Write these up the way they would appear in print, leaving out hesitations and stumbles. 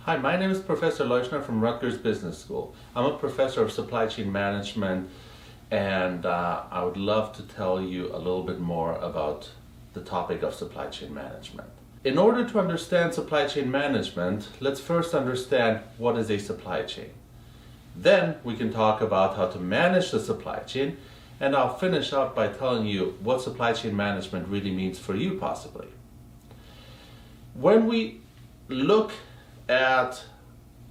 Hi, my name is Professor Leuschner from Rutgers Business School. I'm a professor of supply chain management, and I would love to tell you a little bit more about the topic of supply chain management. In order to understand supply chain management, let's first understand what is a supply chain. Then we can talk about how to manage the supply chain, and I'll finish up by telling you what supply chain management really means for you possibly. When we look at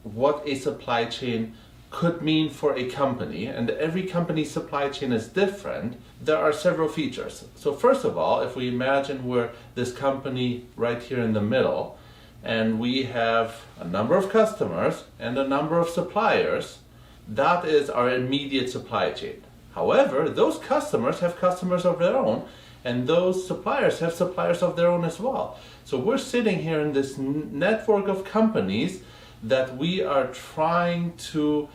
what a supply chain could mean for a company, and every company's supply chain is different, there are several features. So first of all, if we imagine we're this company right here in the middle, and we have a number of customers and a number of suppliers, that is our immediate supply chain. However, those customers have customers of their own, and those suppliers have suppliers of their own as well. So we're sitting here in this network of companies that we are trying to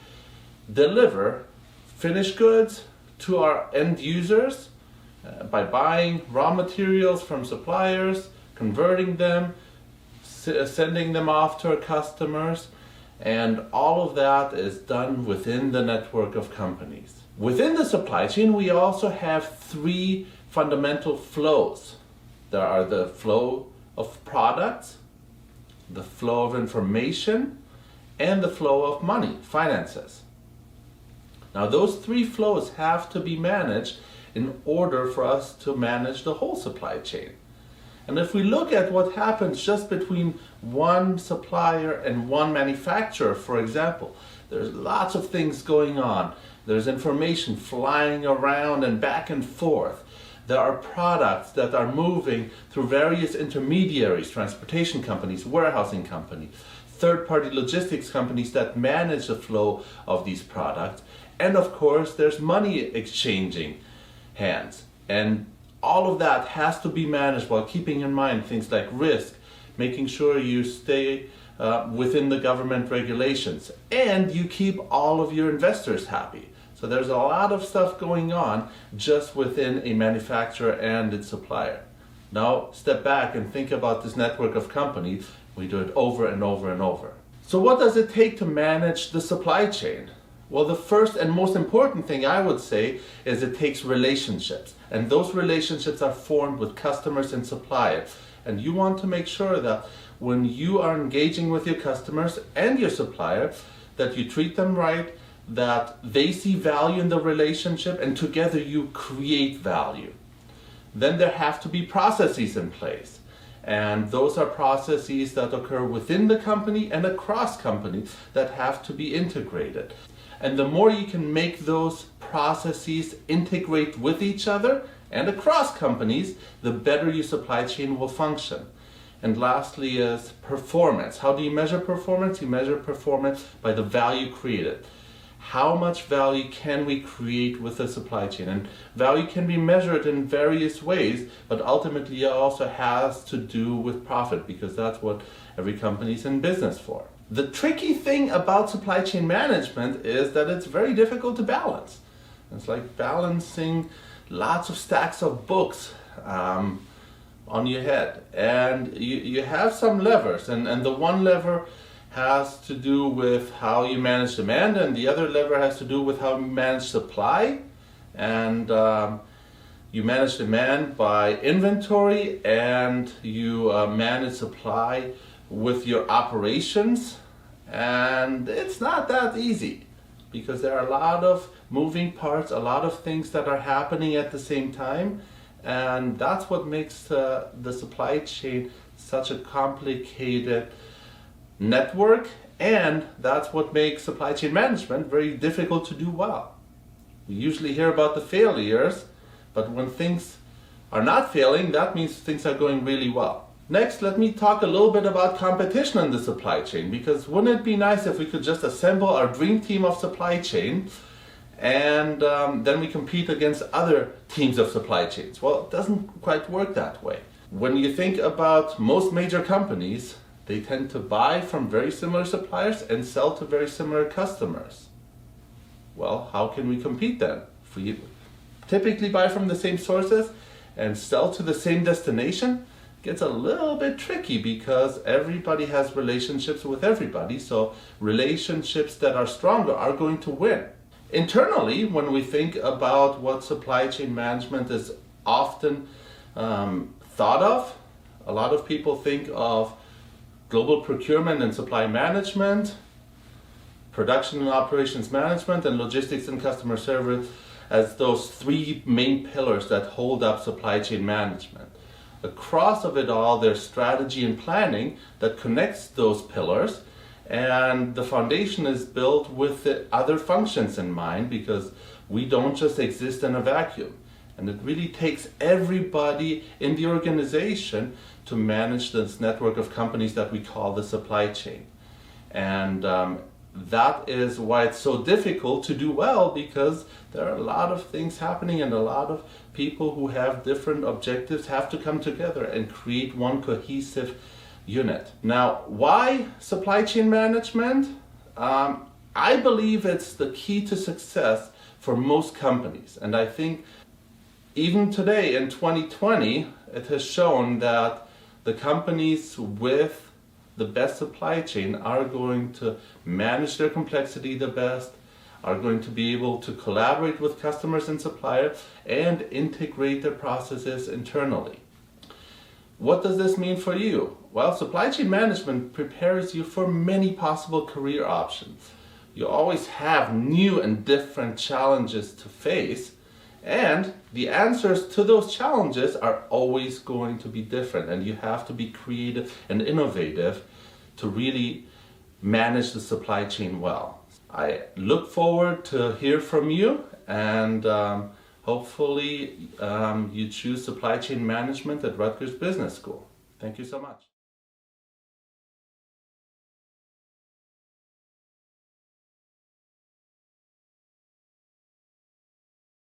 deliver finished goods to our end users by buying raw materials from suppliers, converting them, sending them off to our customers, and all of that is done within the network of companies. Within the supply chain, we also have three fundamental flows. There are the flow of products, the flow of information, and the flow of money, finances. Now those three flows have to be managed in order for us to manage the whole supply chain. And if we look at what happens just between one supplier and one manufacturer, for example, there's lots of things going on. There's information flying around and back and forth. There are products that are moving through various intermediaries, transportation companies, warehousing companies, third-party logistics companies that manage the flow of these products. And of course, there's money exchanging hands. And all of that has to be managed while keeping in mind things like risk, making sure you stay within the government regulations, and you keep all of your investors happy. So there's a lot of stuff going on just within a manufacturer and its supplier. Now step back and think about this network of companies. We do it over and over and over. So what does it take to manage the supply chain? Well, the first and most important thing I would say is it takes relationships. And those relationships are formed with customers and suppliers. And you want to make sure that when you are engaging with your customers and your suppliers, that you treat them right, that they see value in the relationship, and together you create value. Then there have to be processes in place. And those are processes that occur within the company and across companies that have to be integrated. And the more you can make those processes integrate with each other and across companies, the better your supply chain will function. And lastly is performance. How do you measure performance? You measure performance by the value created. How much value can we create with the supply chain? And value can be measured in various ways, but ultimately it also has to do with profit, because that's what every company is in business for. The tricky thing about supply chain management is that it's very difficult to balance. It's like balancing lots of stacks of books on your head. And you have some levers, and the one lever has to do with how you manage demand, and the other lever has to do with how you manage supply. And you manage demand by inventory, and you manage supply with your operations. And it's not that easy, because there are a lot of moving parts, a lot of things that are happening at the same time, and that's what makes the supply chain such a complicated network, and that's what makes supply chain management very difficult to do well. We usually hear about the failures, but when things are not failing, that means things are going really well. Next, let me talk a little bit about competition in the supply chain, because wouldn't it be nice if we could just assemble our dream team of supply chain and then we compete against other teams of supply chains? Well, it doesn't quite work that way. When you think about most major companies, they tend to buy from very similar suppliers and sell to very similar customers. Well, how can we compete then? If we typically buy from the same sources and sell to the same destination, gets a little bit tricky because everybody has relationships with everybody. So relationships that are stronger are going to win. Internally, when we think about what supply chain management is often thought of, a lot of people think of global procurement and supply management, production and operations management, and logistics and customer service as those three main pillars that hold up supply chain management. Across of it all, there's strategy and planning that connects those pillars, and the foundation is built with the other functions in mind because we don't just exist in a vacuum. And it really takes everybody in the organization to manage this network of companies that we call the supply chain. And that is why it's so difficult to do well, because there are a lot of things happening and a lot of people who have different objectives have to come together and create one cohesive unit. Now, why supply chain management? I believe it's the key to success for most companies. And I think even today in 2020, it has shown that the companies with the best supply chain are going to manage their complexity the best, are going to be able to collaborate with customers and suppliers, and integrate their processes internally. What does this mean for you? Well, supply chain management prepares you for many possible career options. You always have new and different challenges to face, and the answers to those challenges are always going to be different, and you have to be creative and innovative to really manage the supply chain well. I look forward to hear from you, and hopefully you choose supply chain management at Rutgers Business School. Thank you so much.